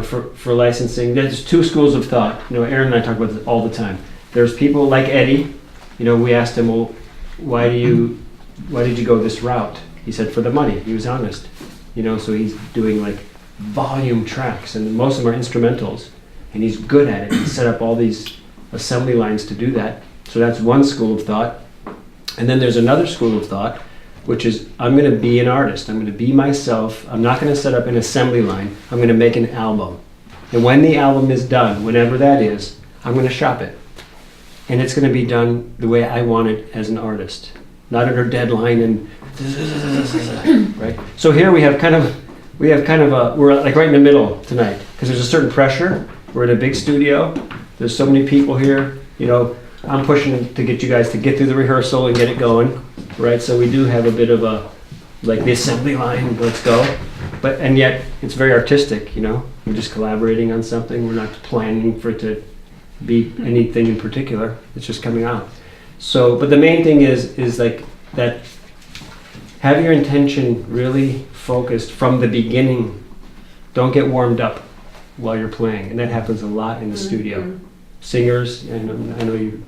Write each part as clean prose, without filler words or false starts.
for licensing, there's two schools of thought. Aaron and I talk about this all the time. There's people like Eddie. We asked him, well, why did you go this route? He said, for the money. He was honest. So he's doing like volume tracks, and most of them are instrumentals, and he's good at it. He set up all these assembly lines to do that. So that's one school of thought. And then there's another school of thought, which is I'm going to be an artist. I'm going to be myself. I'm not going to set up an assembly line. I'm going to make an album. And when the album is done, whenever that is, I'm going to shop it. And it's going to be done the way I want it as an artist. Not under deadline and right. So here we have kind of we're like right in the middle tonight because there's a certain pressure. We're in a big studio. There's so many people here. I'm pushing to get you guys to get through the rehearsal and get it going, right? So we do have a bit of a like the assembly line. Let's go. And yet it's very artistic. We're just collaborating on something. We're not planning for it to be anything in particular. It's just coming out. So, but the main thing is like that. Have your intention really focused from the beginning. Don't get warmed up while you're playing, and that happens a lot in the studio. Singers, and I know you.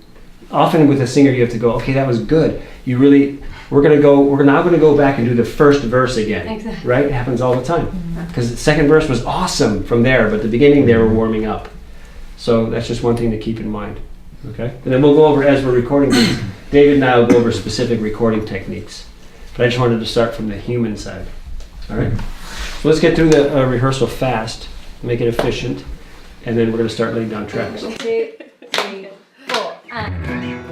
Often with a singer, you have to go. Okay, that was good. We're now going to go back and do the first verse again. Exactly. Right? It happens all the time because the second verse was awesome from there, but the beginning they were warming up. So that's just one thing to keep in mind. Okay, and then we'll go over as we're recording these. David and I will go over specific recording techniques. But I just wanted to start from the human side. All right. So let's get through the rehearsal fast, make it efficient, and then we're going to start laying down tracks. 2, 3, 4, and.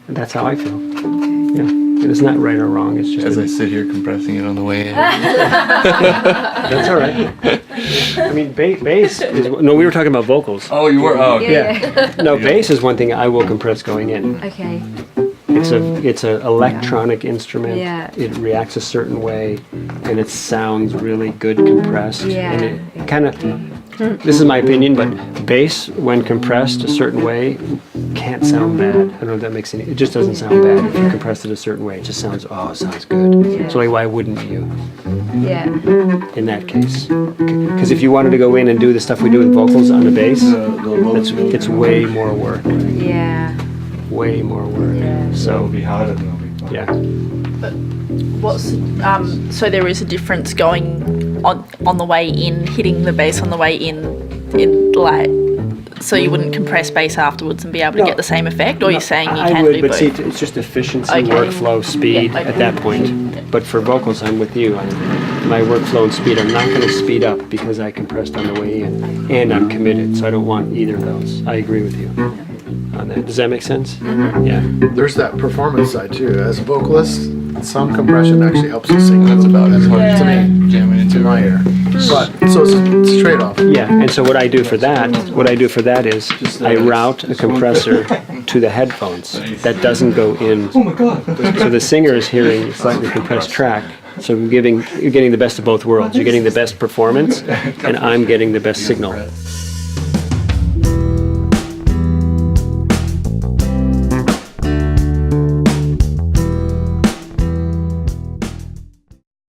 That's how I feel. Yeah, and it's not right or wrong. It's just as I sit here compressing it on the way in. That's all right. I mean, bass is no. We were talking about vocals. Oh, you were. Oh, okay. Yeah. No, bass is one thing I will compress going in. Okay. It's an electronic instrument. Yeah. It reacts a certain way, and it sounds really good compressed. Yeah. And it kind of. This is my opinion, but bass, when compressed a certain way, can't sound bad. I don't know if that makes any. It just doesn't sound bad if you compress it a certain way. It just sounds. Oh, it sounds good. Yeah. So like, why wouldn't you? Yeah. In that case, because if you wanted to go in and do the stuff we do with vocals on the bass, it's way more work. Yeah. Way more work. Yeah. So It'll be harder than it'll be fun. yeah. But so there is a difference going on the way in, hitting the bass on the way in like, so you wouldn't compress bass afterwards and be able to get the same effect, or you're saying you can would, do but both? see, it's just efficiency, Okay. workflow, speed Yeah, okay. at that point. But for vocals, I'm with you. My workflow and speed, I'm not going to speed up because I compressed on the way in, and I'm committed, so I don't want either of those. I agree with you on that. Does that make sense? Mm-hmm. Yeah. There's that performance side too. As a vocalist, some compression actually helps you sing. That's about as hard to me, jamming into in my ear. But so it's a trade-off. Yeah, and so what I do for that is I route a compressor to the headphones. That doesn't go in. Oh my god! So the singer is hearing a slightly compressed track. So you're getting the best of both worlds. You're getting the best performance, and I'm getting the best signal.